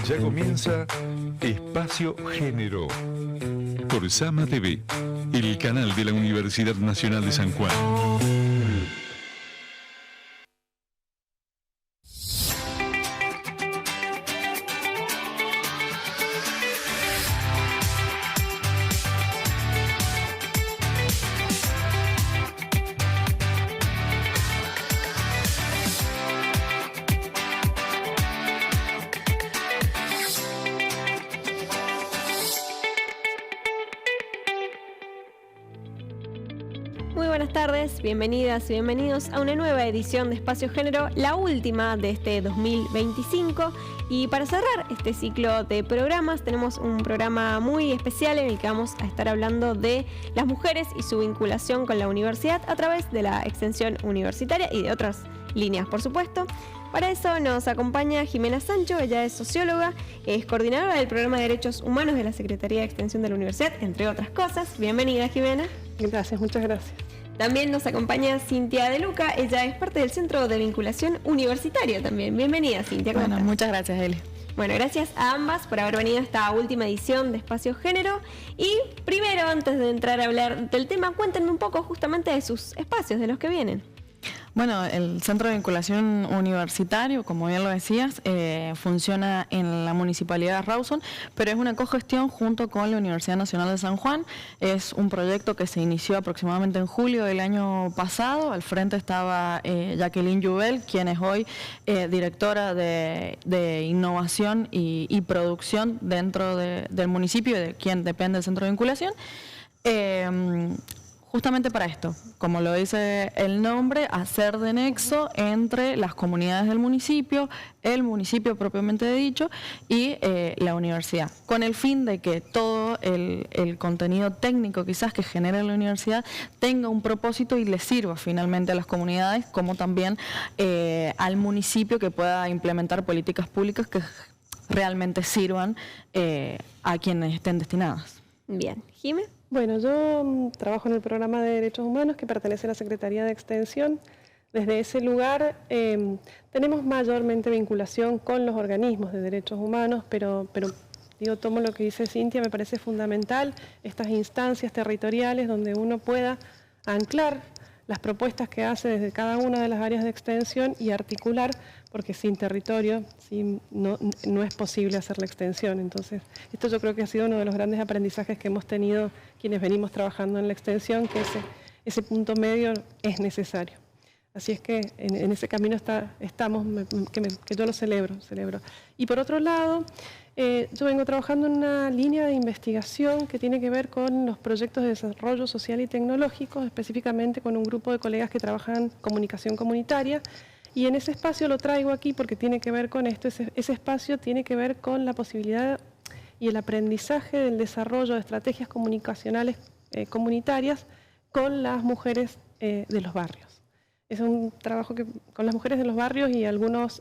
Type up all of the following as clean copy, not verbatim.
Ya comienza Espacio Género por Sama TV, el canal de la Universidad Nacional de San Juan. Muy buenas tardes, bienvenidas y bienvenidos a una nueva edición de Espacio Género, la última de este 2025. Y para cerrar este ciclo de programas, tenemos un programa muy especial en el que vamos a estar hablando de las mujeres y su vinculación con la universidad a través de la extensión universitaria y de otras líneas, por supuesto. Para eso nos acompaña Jimena Sancho, ella es socióloga, es coordinadora del programa de Derechos Humanos de la Secretaría de Extensión de la Universidad, entre otras cosas. Bienvenida, Jimena. Gracias, muchas gracias. También nos acompaña Cintia De Luca, ella es parte del Centro de Vinculación Universitaria también. Bienvenida, Cintia. ¿Cómo estás? Muchas gracias, Eli. Bueno, gracias a ambas por haber venido a esta última edición de Espacio Género. Y primero, antes de entrar a hablar del tema, cuéntenme un poco justamente de sus espacios, de los que vienen. Bueno, el Centro de Vinculación Universitario, como bien lo decías, funciona en la Municipalidad de Rawson, pero es una cogestión junto con la Universidad Nacional de San Juan. Es un proyecto que se inició aproximadamente en julio del año pasado. Al frente estaba Jacqueline Jubel, quien es hoy directora de innovación y producción dentro del municipio, de quien depende el Centro de Vinculación. Justamente para esto, como lo dice el nombre, hacer de nexo entre las comunidades del municipio, el municipio propiamente dicho y la universidad, con el fin de que todo el contenido técnico quizás que genera la universidad tenga un propósito y le sirva finalmente a las comunidades, como también al municipio, que pueda implementar políticas públicas que realmente sirvan a quienes estén destinadas. Bien, Jimé. Bueno, yo trabajo en el programa de Derechos Humanos que pertenece a la Secretaría de Extensión. Desde ese lugar tenemos mayormente vinculación con los organismos de derechos humanos, pero digo, tomo lo que dice Cintia, me parece fundamental, estas instancias territoriales donde uno pueda anclar las propuestas que hace desde cada una de las áreas de extensión y articular, porque sin territorio no es posible hacer la extensión. Entonces, esto yo creo que ha sido uno de los grandes aprendizajes que hemos tenido quienes venimos trabajando en la extensión, que ese punto medio es necesario. Así es que en ese camino estamos, que yo lo celebro. Y por otro lado, yo vengo trabajando en una línea de investigación que tiene que ver con los proyectos de desarrollo social y tecnológico, específicamente con un grupo de colegas que trabajan comunicación comunitaria, y en ese espacio lo traigo aquí porque tiene que ver con esto. Ese espacio tiene que ver con la posibilidad y el aprendizaje del desarrollo de estrategias comunicacionales comunitarias con las mujeres de los barrios. Es un trabajo con las mujeres de los barrios y algunas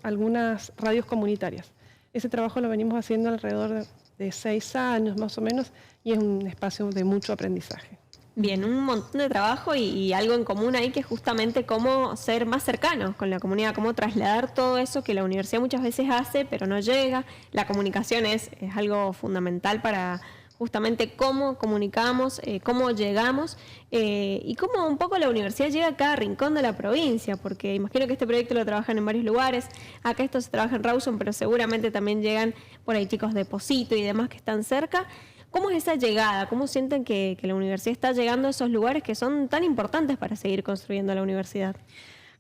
radios comunitarias. Ese trabajo lo venimos haciendo alrededor de 6 años más o menos, y es un espacio de mucho aprendizaje. Bien, un montón de trabajo y algo en común ahí, que es justamente cómo ser más cercanos con la comunidad, cómo trasladar todo eso que la universidad muchas veces hace pero no llega. La comunicación es algo fundamental para justamente cómo comunicamos, cómo llegamos y cómo un poco la universidad llega a cada rincón de la provincia, porque imagino que este proyecto lo trabajan en varios lugares. Acá esto se trabaja en Rawson, pero seguramente también llegan por ahí chicos de Posito y demás que están cerca. ¿Cómo es esa llegada? ¿Cómo sienten que la universidad está llegando a esos lugares que son tan importantes para seguir construyendo la universidad?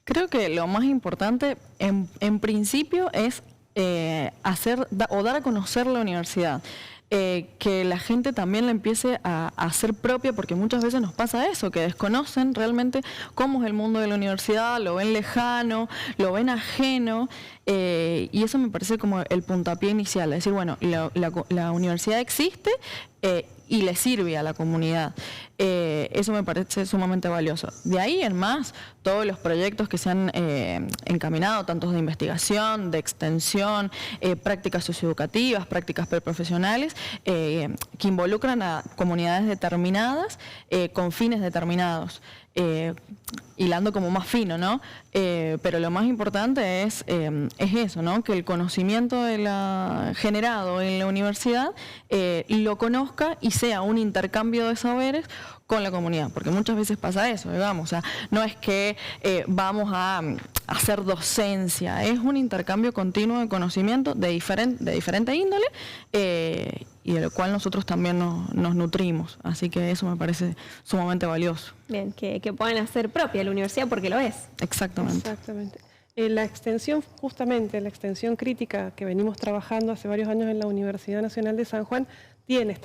Creo que lo más importante en principio es dar a conocer la universidad. Que la gente también la empiece a hacer propia, porque muchas veces nos pasa eso, que desconocen realmente cómo es el mundo de la universidad, lo ven lejano, lo ven ajeno, y eso me parece como el puntapié inicial, es decir, bueno, la universidad existe y le sirve a la comunidad. Eso me parece sumamente valioso. De ahí en más, todos los proyectos que se han encaminado, tanto de investigación, de extensión, prácticas socioeducativas, prácticas preprofesionales, que involucran a comunidades determinadas con fines determinados. hilando como más fino, ¿no? Pero lo más importante es eso, ¿no? Que el conocimiento generado en la universidad lo conozca y sea un intercambio de saberes con la comunidad, porque muchas veces pasa eso, digamos, o sea, no es que vamos a hacer docencia, es un intercambio continuo de conocimiento de diferente índole y de lo cual nosotros también nos nutrimos, así que eso me parece sumamente valioso. Bien, que puedan hacer propia la universidad porque lo es. Exactamente. Exactamente. La extensión, justamente la extensión crítica que venimos trabajando hace varios años en la Universidad Nacional de San Juan, tiene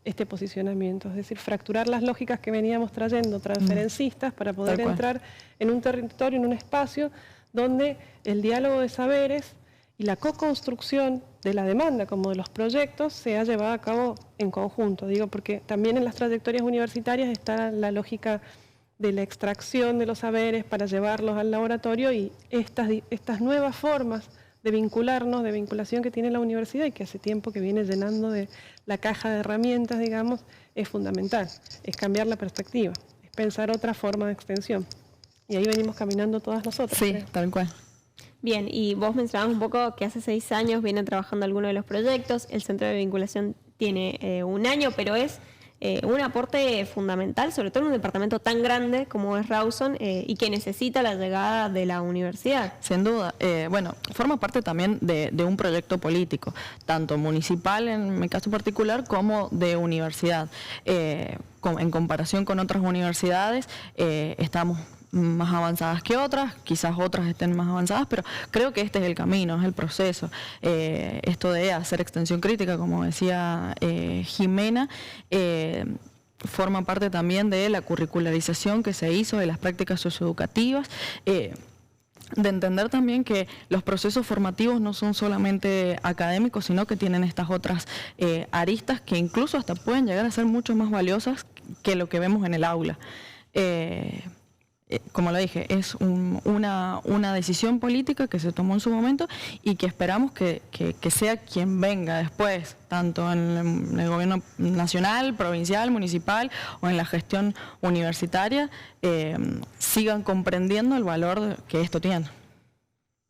este posicionamiento, es decir, fracturar las lógicas que veníamos trayendo transferencistas para poder entrar en un territorio, en un espacio donde el diálogo de saberes y la co-construcción de la demanda como de los proyectos se ha llevado a cabo en conjunto, digo, porque también en las trayectorias universitarias está la lógica de la extracción de los saberes para llevarlos al laboratorio y estas nuevas formas de vincularnos, de vinculación que tiene la universidad y que hace tiempo que viene llenando de la caja de herramientas, digamos, es fundamental. Es cambiar la perspectiva, es pensar otra forma de extensión. Y ahí venimos caminando todas nosotras. Sí, creo. tal cual. Bien, y vos mencionabas un poco que hace 6 años vienen trabajando algunos de los proyectos, el centro de vinculación tiene 1 año, pero es un aporte fundamental, sobre todo en un departamento tan grande como es Rawson y que necesita la llegada de la universidad. Sin duda. Bueno, forma parte también de un proyecto político, tanto municipal en mi caso particular como de universidad. En comparación con otras universidades, estamos más avanzadas que otras, quizás otras estén más avanzadas, pero creo que este es el camino, es el proceso. Esto de hacer extensión crítica, como decía Jimena, forma parte también de la curricularización que se hizo de las prácticas socioeducativas, de entender también que los procesos formativos no son solamente académicos, sino que tienen estas otras aristas que incluso hasta pueden llegar a ser mucho más valiosas que lo que vemos en el aula. Como lo dije, es una decisión política que se tomó en su momento y que esperamos que sea quien venga después, tanto en el gobierno nacional, provincial, municipal o en la gestión universitaria, sigan comprendiendo el valor que esto tiene.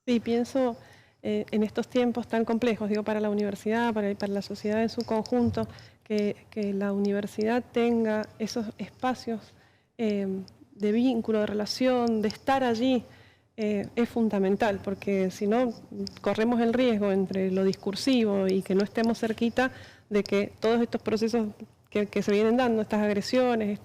Sí, pienso en estos tiempos tan complejos, digo, para la universidad, para la sociedad en su conjunto, que la universidad tenga esos espacios de vínculo, de relación, de estar allí, es fundamental, porque si no, corremos el riesgo entre lo discursivo y que no estemos cerquita de que todos estos procesos que se vienen dando, estas agresiones,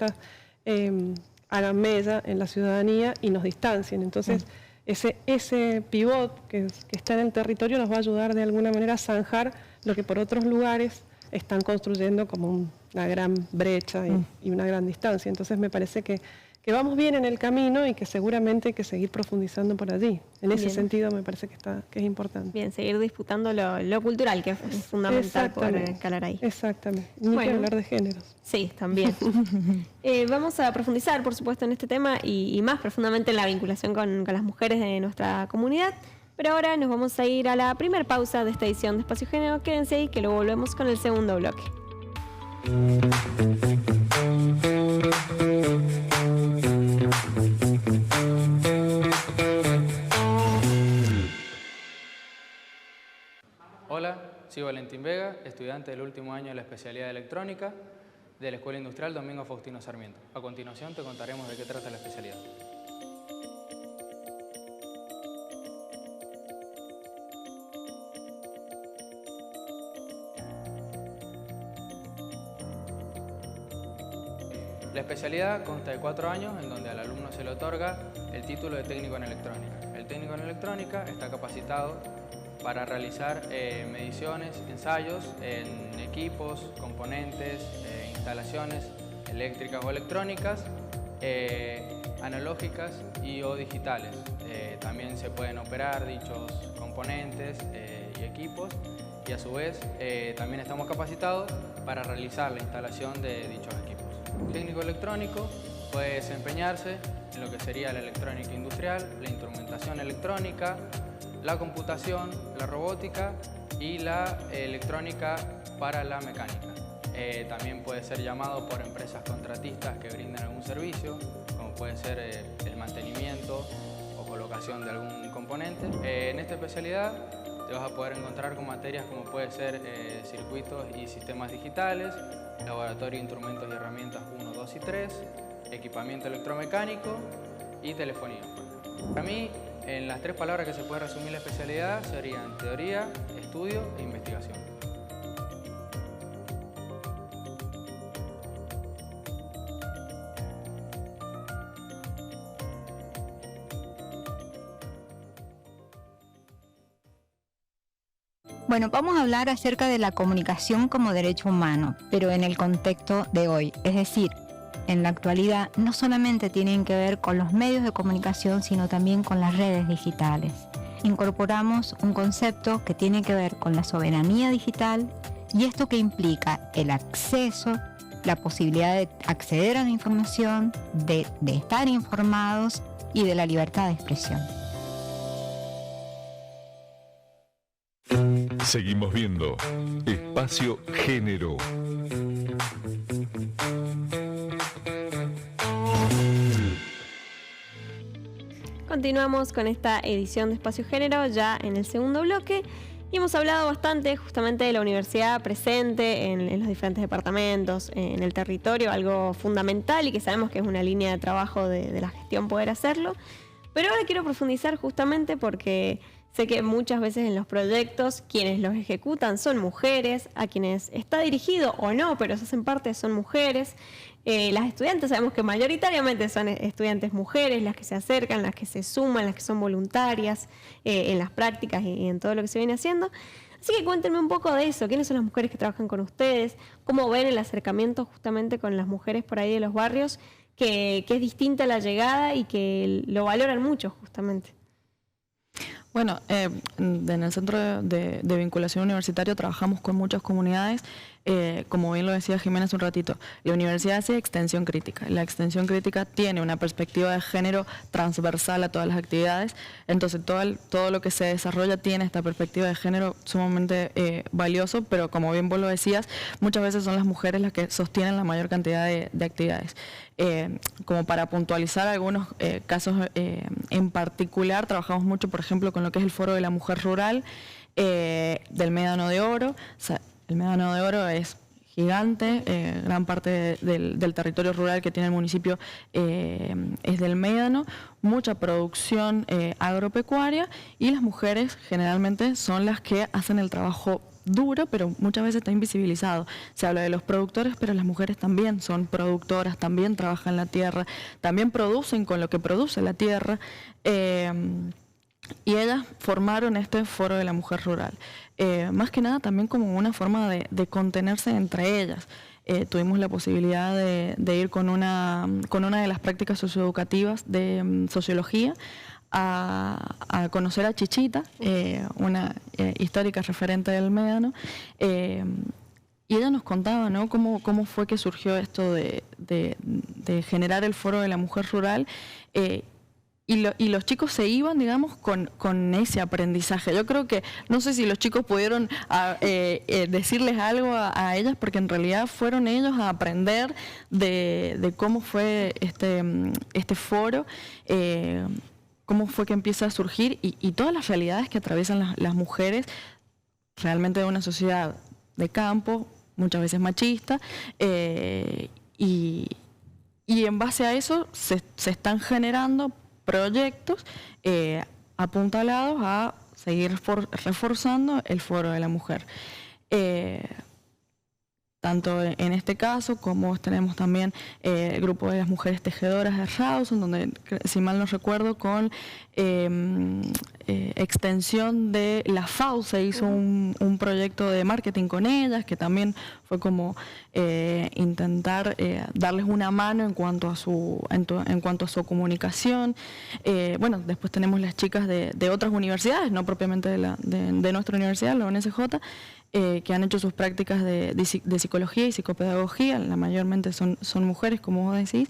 hagan mella en la ciudadanía y nos distancien. Entonces, ese pivot que está en el territorio nos va a ayudar de alguna manera a zanjar lo que por otros lugares están construyendo como una gran brecha y una gran distancia. Entonces, me parece que vamos bien en el camino y que seguramente hay que seguir profundizando por allí. En ese sentido me parece que es importante. Bien, seguir disputando lo cultural, que es fundamental poder calar ahí. Exactamente. Ni que hablar de géneros. Sí, también. Vamos a profundizar, por supuesto, en este tema y más profundamente en la vinculación con las mujeres de nuestra comunidad. Pero ahora nos vamos a ir a la primera pausa de esta edición de Espacio Género. Quédense ahí que luego volvemos con el segundo bloque. Hola, soy Valentín Vega, estudiante del último año de la especialidad de electrónica de la Escuela Industrial Domingo Faustino Sarmiento. A continuación te contaremos de qué trata la especialidad. La especialidad consta de 4 años en donde al alumno se le otorga el título de técnico en electrónica. El técnico en electrónica está capacitado para realizar mediciones, ensayos en equipos, componentes, instalaciones eléctricas o electrónicas, analógicas y o digitales. También se pueden operar dichos componentes y equipos y a su vez también estamos capacitados para realizar la instalación de dichos equipos. El técnico electrónico puede desempeñarse en lo que sería la electrónica industrial, la instrumentación electrónica, la computación, la robótica y la electrónica para la mecánica. También puede ser llamado por empresas contratistas que brinden algún servicio, como puede ser el mantenimiento o colocación de algún componente. En esta especialidad te vas a poder encontrar con materias como puede ser circuitos y sistemas digitales, laboratorio de instrumentos y herramientas 1, 2 y 3, equipamiento electromecánico y telefonía. Para mí, en las 3 palabras que se puede resumir la especialidad serían teoría, estudio e investigación. Bueno, vamos a hablar acerca de la comunicación como derecho humano, pero en el contexto de hoy. Es decir, en la actualidad no solamente tienen que ver con los medios de comunicación, sino también con las redes digitales. Incorporamos un concepto que tiene que ver con la soberanía digital y esto que implica el acceso, la posibilidad de acceder a la información, de estar informados y de la libertad de expresión. Seguimos viendo Espacio Género. Continuamos con esta edición de Espacio Género ya en el segundo bloque y hemos hablado bastante justamente de la universidad presente en los diferentes departamentos, en el territorio, algo fundamental y que sabemos que es una línea de trabajo de la gestión poder hacerlo. Pero ahora quiero profundizar justamente porque sé que muchas veces en los proyectos quienes los ejecutan son mujeres, a quienes está dirigido o no, pero se hacen parte son mujeres. Las estudiantes sabemos que mayoritariamente son estudiantes mujeres, las que se acercan, las que se suman, las que son voluntarias en las prácticas y en todo lo que se viene haciendo. Así que cuéntenme un poco de eso, quiénes son las mujeres que trabajan con ustedes, cómo ven el acercamiento justamente con las mujeres por ahí de los barrios, que es distinta la llegada y que lo valoran mucho justamente. Bueno, en el Centro de Vinculación Universitario trabajamos con muchas comunidades. Como bien lo decía Jimena hace un ratito, la universidad hace extensión crítica. La extensión crítica tiene una perspectiva de género transversal a todas las actividades, entonces todo lo que se desarrolla tiene esta perspectiva de género sumamente valioso, pero como bien vos lo decías, muchas veces son las mujeres las que sostienen la mayor cantidad de actividades. Como para puntualizar algunos casos en particular, trabajamos mucho, por ejemplo, con lo que es el Foro de la Mujer Rural del Médano de Oro. O sea, el Médano de Oro es gigante, gran parte del territorio rural que tiene el municipio es del Médano, mucha producción agropecuaria y las mujeres generalmente son las que hacen el trabajo duro, pero muchas veces está invisibilizado. Se habla de los productores, pero las mujeres también son productoras, también trabajan la tierra, también producen con lo que produce la tierra. Y ellas formaron este Foro de la Mujer Rural. Más que nada también como una forma de contenerse entre ellas. Tuvimos la posibilidad de ir con una de las prácticas socioeducativas de sociología a conocer a Chichita, una histórica referente del Médano, y ella nos contaba, ¿no?, cómo fue que surgió esto de generar el Foro de la Mujer Rural. Y los chicos se iban, digamos, con ese aprendizaje. Yo creo que, no sé si los chicos pudieron decirles algo a ellas, porque en realidad fueron ellos a aprender de cómo fue este foro, cómo fue que empieza a surgir y todas las realidades que atraviesan las mujeres realmente de una sociedad de campo, muchas veces machista, y en base a eso se están generando proyectos apuntalados a seguir reforzando el Foro de la Mujer. Tanto en este caso como tenemos también el grupo de las mujeres tejedoras de Rawson, donde, si mal no recuerdo, con extensión de la FAU se hizo un proyecto de marketing con ellas, que también fue como intentar darles una mano en cuanto a su comunicación. Bueno, después tenemos las chicas de otras universidades, no propiamente de nuestra universidad, la UNSJ, que han hecho sus prácticas de psicología y psicopedagogía, la mayormente son mujeres, como vos decís.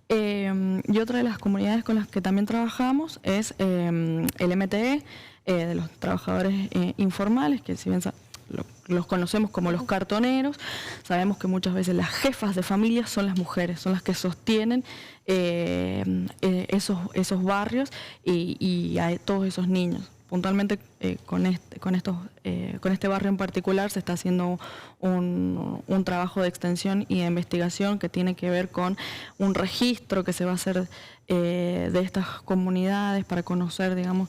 Y otra de las comunidades con las que también trabajamos es el MTE, de los trabajadores informales, que si bien los conocemos como los cartoneros. Sabemos que muchas veces las jefas de familia son las mujeres, son las que sostienen esos barrios y a todos esos niños. Puntualmente con este barrio en particular se está haciendo un trabajo de extensión y de investigación que tiene que ver con un registro que se va a hacer de estas comunidades para conocer, digamos,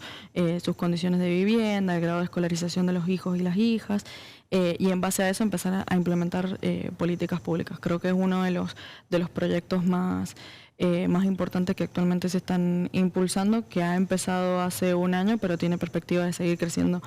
sus condiciones de vivienda, el grado de escolarización de los hijos y las hijas, y en base a eso empezar a implementar políticas públicas. Creo que es uno de los proyectos más importantes que actualmente se están impulsando, que ha empezado hace un año, pero tiene perspectiva de seguir creciendo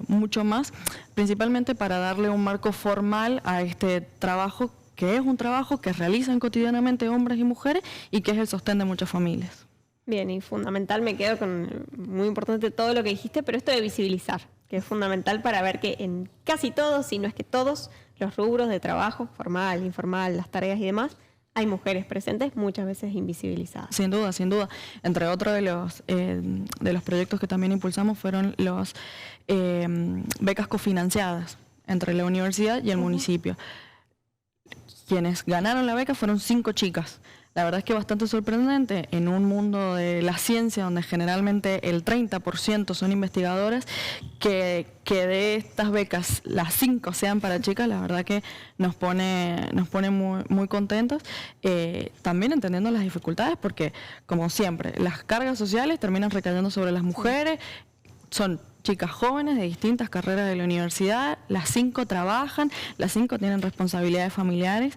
mucho más, principalmente para darle un marco formal a este trabajo, que es un trabajo que realizan cotidianamente hombres y mujeres y que es el sostén de muchas familias. Bien, y fundamental, me quedo con muy importante todo lo que dijiste, pero esto de visibilizar, que es fundamental para ver que en casi todos, si no es que todos, los rubros de trabajo, formal, informal, las tareas y demás, hay mujeres presentes, muchas veces invisibilizadas. Sin duda, sin duda. Entre otros de los proyectos que también impulsamos fueron los becas cofinanciadas entre la universidad y el municipio. Quienes ganaron la beca fueron 5 chicas. La verdad es que bastante sorprendente en un mundo de la ciencia donde generalmente el 30% son investigadoras, que de estas becas las 5 sean para chicas. La verdad que nos pone muy, muy contentos, también entendiendo las dificultades, porque como siempre las cargas sociales terminan recayendo sobre las mujeres. Son chicas jóvenes de distintas carreras de la universidad, las 5 trabajan, las 5 tienen responsabilidades familiares,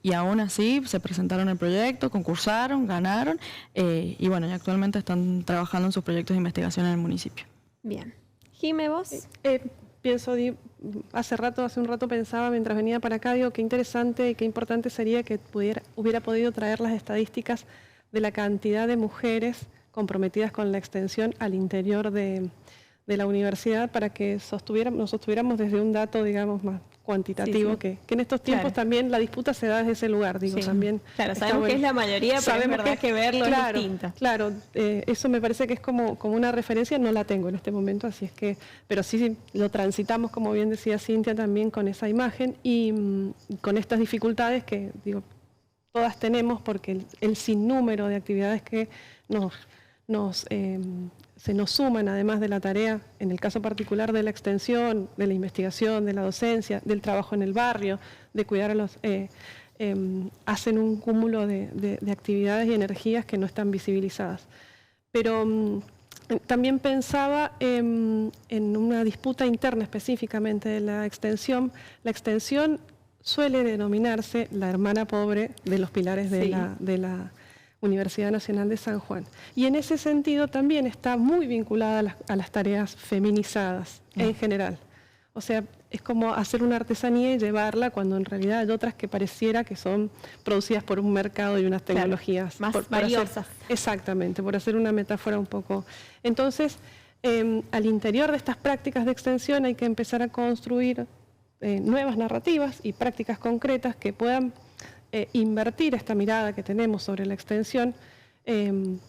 y aún así se presentaron el proyecto, concursaron, ganaron, y bueno, y actualmente están trabajando en sus proyectos de investigación en el municipio. Bien. Jime, ¿vos? Pienso, hace un rato pensaba mientras venía para acá, digo, qué interesante y qué importante sería que hubiera podido traer las estadísticas de la cantidad de mujeres comprometidas con la extensión al interior de la universidad, para que nos sostuviéramos desde un dato, digamos, más cuantitativo, sí. Que en estos tiempos también la disputa se da desde ese lugar, digo, también. Claro, sabemos que es la mayoría, pero es verdad que verlo es distinto. Claro, eso me parece que es como una referencia, no la tengo en este momento, así es que, pero sí lo transitamos, como bien decía Cintia, también con esa imagen y con estas dificultades que, digo, todas tenemos, porque el sinnúmero de actividades que se nos suman, además de la tarea, en el caso particular de la extensión, de la investigación, de la docencia, del trabajo en el barrio, de cuidar a los... hacen un cúmulo de actividades y energías que no están visibilizadas. Pero también pensaba en una disputa interna específicamente de la extensión. La extensión suele denominarse la hermana pobre de los pilares de la Universidad Nacional de San Juan. Y en ese sentido también está muy vinculada a las tareas feminizadas en general. O sea, es como hacer una artesanía y llevarla, cuando en realidad hay otras que pareciera que son producidas por un mercado y unas tecnologías más valiosas. Exactamente, por hacer una metáfora un poco. Entonces, al interior de estas prácticas de extensión hay que empezar a construir nuevas narrativas y prácticas concretas que puedan invertir esta mirada que tenemos sobre la extensión,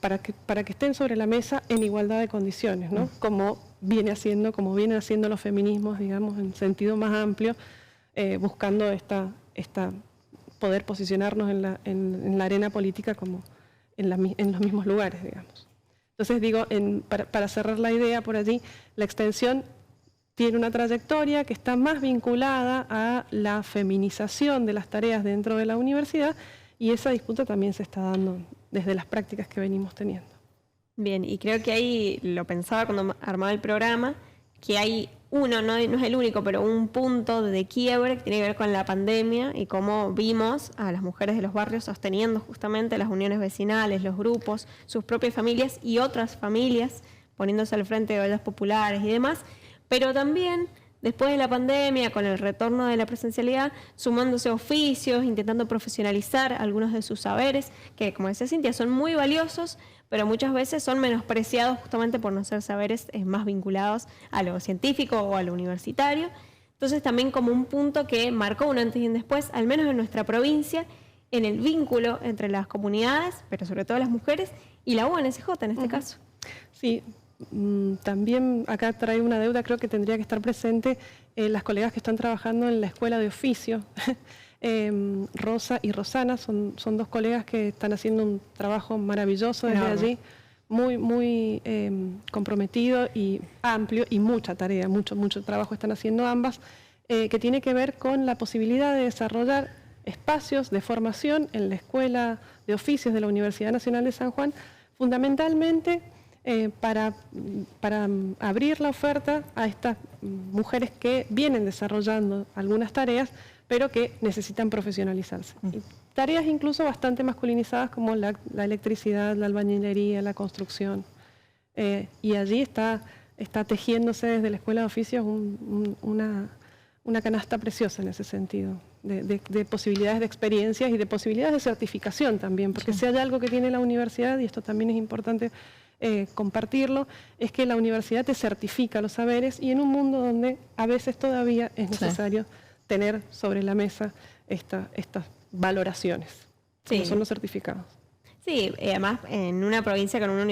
para que estén sobre la mesa en igualdad de condiciones, ¿no? Como vienen haciendo los feminismos, digamos, en sentido más amplio, buscando poder posicionarnos en la arena política como en los mismos lugares, digamos. Entonces digo, para cerrar la idea por allí, la extensión tiene una trayectoria que está más vinculada a la feminización de las tareas dentro de la universidad, y esa disputa también se está dando desde las prácticas que venimos teniendo. Bien, y creo que ahí lo pensaba cuando armaba el programa, que hay no es el único, pero un punto de quiebre que tiene que ver con la pandemia y cómo vimos a las mujeres de los barrios sosteniendo justamente las uniones vecinales, los grupos, sus propias familias y otras familias, poniéndose al frente de ollas populares y demás. Pero también, después de la pandemia, con el retorno de la presencialidad, sumándose oficios, intentando profesionalizar algunos de sus saberes, que, como decía Cintia, son muy valiosos, pero muchas veces son menospreciados justamente por no ser saberes más vinculados a lo científico o a lo universitario. Entonces, también como un punto que marcó un antes y un después, al menos en nuestra provincia, en el vínculo entre las comunidades, pero sobre todo las mujeres, y la UNSJ en este caso. Sí. También acá traigo una deuda, creo que tendría que estar presente las colegas que están trabajando en la escuela de oficio. Rosa y Rosana son dos colegas que están haciendo un trabajo maravilloso desde allí, muy comprometido y amplio, y mucha tarea, mucho trabajo están haciendo ambas, que tiene que ver con la posibilidad de desarrollar espacios de formación en la Escuela de Oficios de la Universidad Nacional de San Juan, fundamentalmente para abrir la oferta a estas mujeres que vienen desarrollando algunas tareas, pero que necesitan profesionalizarse. Y tareas incluso bastante masculinizadas como la electricidad, la albañilería, la construcción. Y allí está tejiéndose desde la Escuela de Oficios una canasta preciosa en ese sentido, de posibilidades de experiencias y de posibilidades de certificación también, porque si hay algo que tiene la universidad, y esto también es importante compartirlo, es que la universidad te certifica los saberes, y en un mundo donde a veces todavía es necesario tener sobre la mesa estas valoraciones, como son los certificados. Sí, además en una provincia con una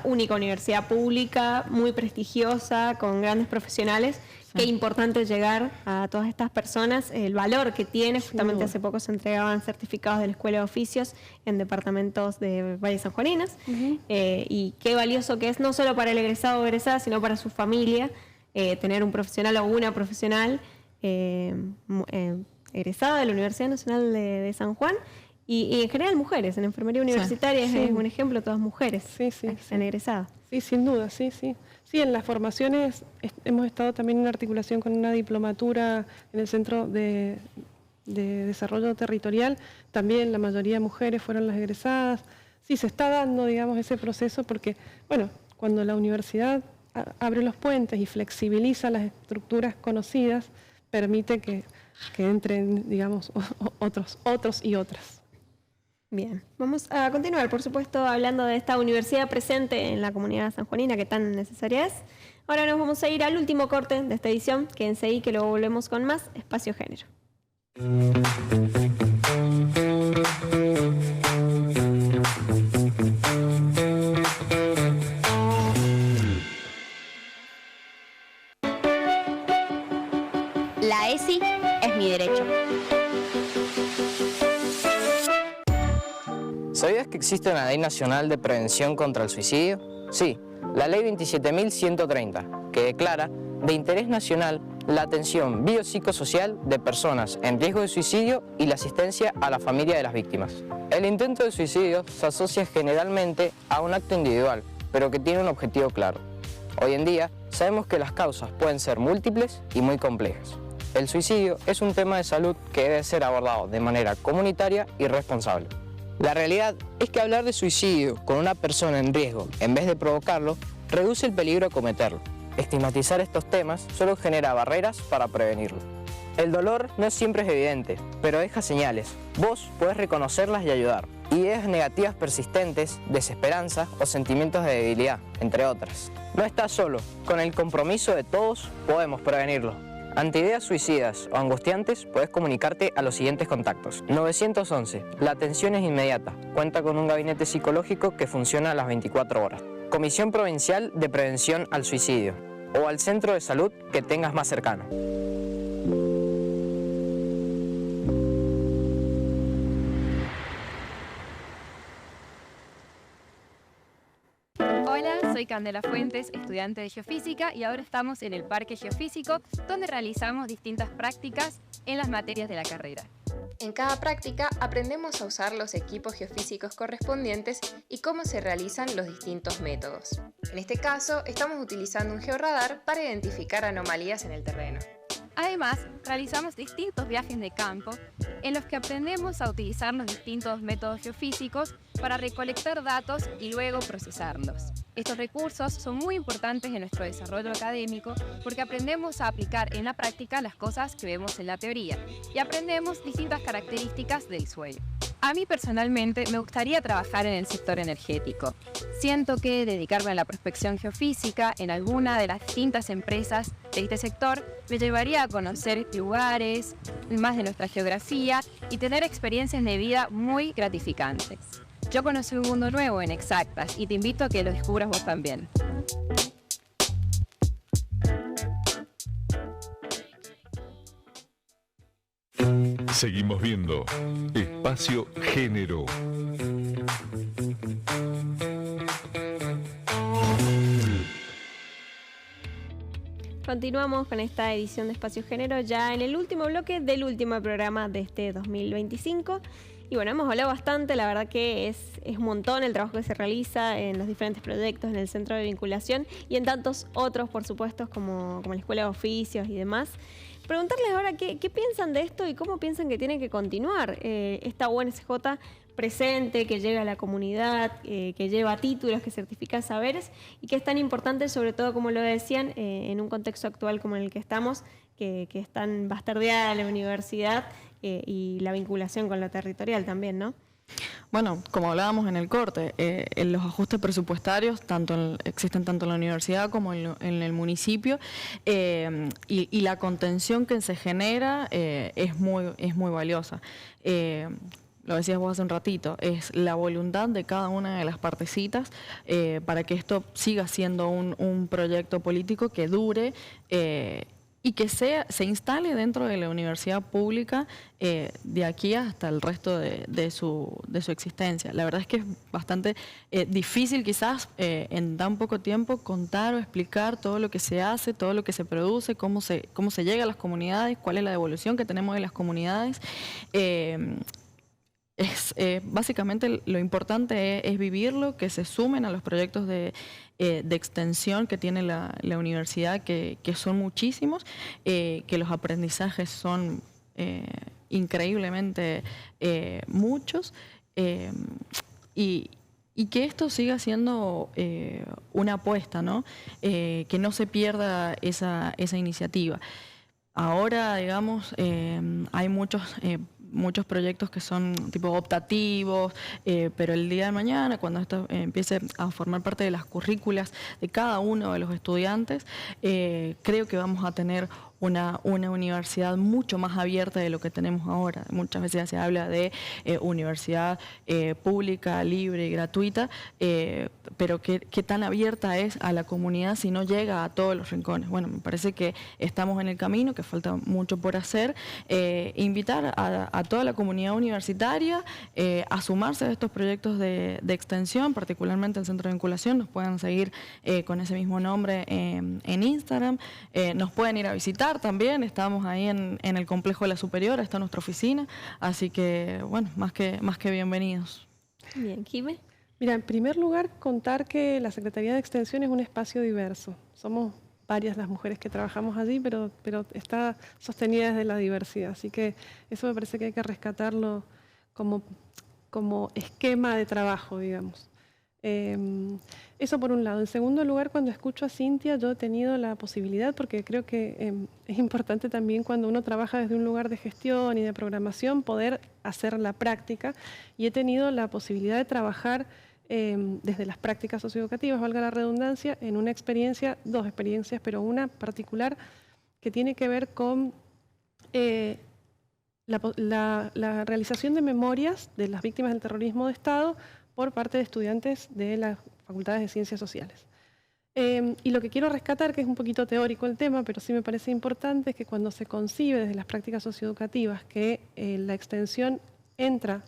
única universidad pública, muy prestigiosa, con grandes profesionales, qué importante llegar a todas estas personas, el valor que tiene. Justamente hace poco se entregaban certificados de la Escuela de Oficios en departamentos de Valle Sanjuaninas, y qué valioso que es, no solo para el egresado o egresada, sino para su familia, tener un profesional o una profesional egresada de la Universidad Nacional de San Juan, y en general mujeres, en enfermería universitaria es un ejemplo, todas mujeres que están egresadas. Sí, sin duda, sí. Sí, en las formaciones hemos estado también en articulación con una diplomatura en el Centro de Desarrollo Territorial, también la mayoría de mujeres fueron las egresadas. Sí, se está dando, digamos, ese proceso porque, bueno, cuando la universidad abre los puentes y flexibiliza las estructuras conocidas, permite que entren, digamos, otros y otras. Bien, vamos a continuar, por supuesto, hablando de esta universidad presente en la comunidad sanjuanina que tan necesaria es. Ahora nos vamos a ir al último corte de esta edición, quédense ahí que luego volvemos con más Espacio Género. La ESI es mi derecho. ¿Sabías que existe una ley nacional de prevención contra el suicidio? Sí, la ley 27.130, que declara de interés nacional la atención biopsicosocial de personas en riesgo de suicidio y la asistencia a la familia de las víctimas. El intento de suicidio se asocia generalmente a un acto individual, pero que tiene un objetivo claro. Hoy en día sabemos que las causas pueden ser múltiples y muy complejas. El suicidio es un tema de salud que debe ser abordado de manera comunitaria y responsable. La realidad es que hablar de suicidio con una persona en riesgo, en vez de provocarlo, reduce el peligro de cometerlo. Estigmatizar estos temas solo genera barreras para prevenirlo. El dolor no siempre es evidente, pero deja señales. Vos podés reconocerlas y ayudar. Ideas negativas persistentes, desesperanza o sentimientos de debilidad, entre otras. No estás solo. Con el compromiso de todos podemos prevenirlo. Ante ideas suicidas o angustiantes, puedes comunicarte a los siguientes contactos. 911. La atención es inmediata. Cuenta con un gabinete psicológico que funciona a las 24 horas. Comisión Provincial de Prevención al Suicidio. O al centro de salud que tengas más cercano. Hola, soy Candela Fuentes, estudiante de Geofísica, y ahora estamos en el Parque Geofísico, donde realizamos distintas prácticas en las materias de la carrera. En cada práctica aprendemos a usar los equipos geofísicos correspondientes y cómo se realizan los distintos métodos. En este caso, estamos utilizando un georradar para identificar anomalías en el terreno. Además, realizamos distintos viajes de campo en los que aprendemos a utilizar los distintos métodos geofísicos para recolectar datos y luego procesarlos. Estos recursos son muy importantes en nuestro desarrollo académico porque aprendemos a aplicar en la práctica las cosas que vemos en la teoría y aprendemos distintas características del suelo. A mí personalmente me gustaría trabajar en el sector energético. Siento que dedicarme a la prospección geofísica en alguna de las distintas empresas de este sector me llevaría a conocer lugares, más de nuestra geografía y tener experiencias de vida muy gratificantes. Yo conocí un mundo nuevo en Exactas y te invito a que lo descubras vos también. Seguimos viendo Espacio Género. Continuamos con esta edición de Espacio Género ya en el último bloque del último programa de este 2025. Y bueno, hemos hablado bastante, la verdad que es un montón el trabajo que se realiza en los diferentes proyectos, en el centro de vinculación y en tantos otros, por supuesto, como la Escuela de Oficios y demás. Preguntarles ahora qué piensan de esto y cómo piensan que tiene que continuar esta UNSJ presente, que llega a la comunidad, que lleva títulos, que certifica saberes y que es tan importante, sobre todo, como lo decían, en un contexto actual como en el que estamos, que es tan bastardeada la universidad y la vinculación con lo territorial también, ¿no? Bueno, como hablábamos en el corte, los ajustes presupuestarios existen tanto en la universidad como en el municipio y la contención que se genera es muy valiosa. Lo decías vos hace un ratito, es la voluntad de cada una de las partecitas para que esto siga siendo un proyecto político que dure y que se instale dentro de la universidad pública de aquí hasta el resto de su existencia. La verdad es que es bastante difícil quizás en tan poco tiempo contar o explicar todo lo que se hace, todo lo que se produce, cómo se llega a las comunidades, cuál es la devolución que tenemos de las comunidades. Básicamente lo importante es vivirlo, que se sumen a los proyectos de extensión que tiene la universidad, que son muchísimos, que los aprendizajes son increíblemente muchos y que esto siga siendo una apuesta, ¿no? Que no se pierda esa iniciativa. Ahora, digamos, hay muchos proyectos que son tipo optativos, pero el día de mañana, cuando esto empiece a formar parte de las currículas de cada uno de los estudiantes, creo que vamos a tener una universidad mucho más abierta de lo que tenemos ahora. Muchas veces se habla de universidad pública, libre y gratuita, pero ¿qué tan abierta es a la comunidad si no llega a todos los rincones? Bueno, me parece que estamos en el camino, que falta mucho por hacer. Invitar a toda la comunidad universitaria a sumarse a estos proyectos de extensión, particularmente el Centro de Vinculación. Nos pueden seguir con ese mismo nombre en Instagram, nos pueden ir a visitar también, estamos ahí en el complejo de la Superior, está nuestra oficina, así que bueno, más que bienvenidos. Bien, Jimé. Mira, en primer lugar, contar que la Secretaría de Extensión es un espacio diverso. Somos varias las mujeres que trabajamos allí, pero está sostenida desde la diversidad, así que eso me parece que hay que rescatarlo como esquema de trabajo, digamos. Eso por un lado. En segundo lugar, cuando escucho a Cintia, yo he tenido la posibilidad, porque creo que es importante también cuando uno trabaja desde un lugar de gestión y de programación, poder hacer la práctica, y he tenido la posibilidad de trabajar desde las prácticas socioeducativas, valga la redundancia, en una experiencia, dos experiencias, pero una particular que tiene que ver con la realización de memorias de las víctimas del terrorismo de Estado por parte de estudiantes de las facultades de Ciencias Sociales. Y lo que quiero rescatar, que es un poquito teórico el tema, pero sí me parece importante, es que cuando se concibe desde las prácticas socioeducativas que la extensión entra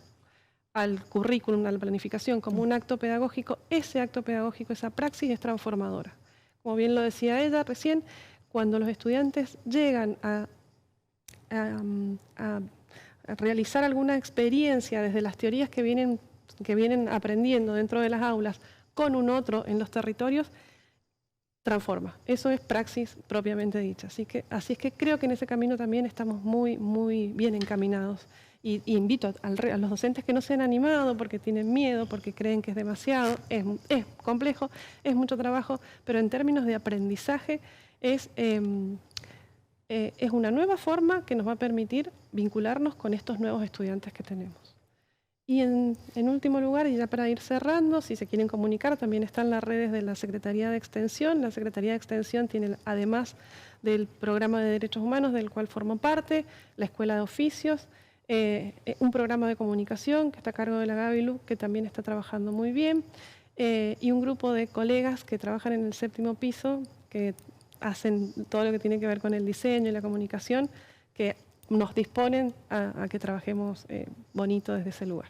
al currículum, a la planificación, como un acto pedagógico, ese acto pedagógico, esa praxis es transformadora. Como bien lo decía ella recién, cuando los estudiantes llegan a realizar alguna experiencia desde las teorías que vienen aprendiendo dentro de las aulas con un otro en los territorios, transforma. Eso es praxis propiamente dicha. Así es que creo que en ese camino también estamos muy, muy bien encaminados. Y invito a los docentes que no se han animado porque tienen miedo, porque creen que es demasiado, es complejo, es mucho trabajo, pero en términos de aprendizaje es una nueva forma que nos va a permitir vincularnos con estos nuevos estudiantes que tenemos. Y en último lugar, y ya para ir cerrando, si se quieren comunicar, también están las redes de la Secretaría de Extensión. La Secretaría de Extensión tiene, además del programa de Derechos Humanos, del cual formo parte, la Escuela de Oficios, un programa de comunicación que está a cargo de la Gabilu, que también está trabajando muy bien, y un grupo de colegas que trabajan en el 7º piso, que hacen todo lo que tiene que ver con el diseño y la comunicación, que nos disponen a que trabajemos bonito desde ese lugar.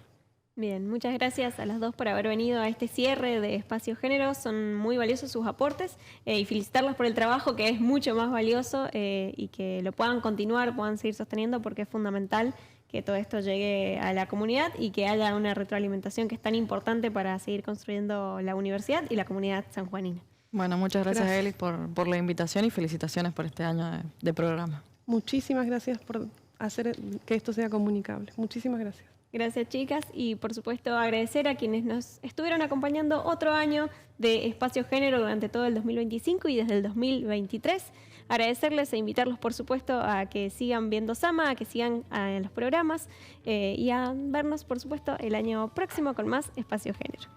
Bien, muchas gracias a las dos por haber venido a este cierre de Espacio Género. Son muy valiosos sus aportes y felicitarlos por el trabajo, que es mucho más valioso, y que lo puedan continuar, puedan seguir sosteniendo, porque es fundamental que todo esto llegue a la comunidad y que haya una retroalimentación que es tan importante para seguir construyendo la universidad y la comunidad sanjuanina. Bueno, muchas gracias, Elis, por la invitación y felicitaciones por este año de programa. Muchísimas gracias por hacer que esto sea comunicable. Muchísimas gracias. Gracias, chicas, y por supuesto agradecer a quienes nos estuvieron acompañando otro año de Espacio Género durante todo el 2025 y desde el 2023. Agradecerles e invitarlos, por supuesto, a que sigan viendo Sama, a que sigan en los programas y a vernos, por supuesto, el año próximo con más Espacio Género.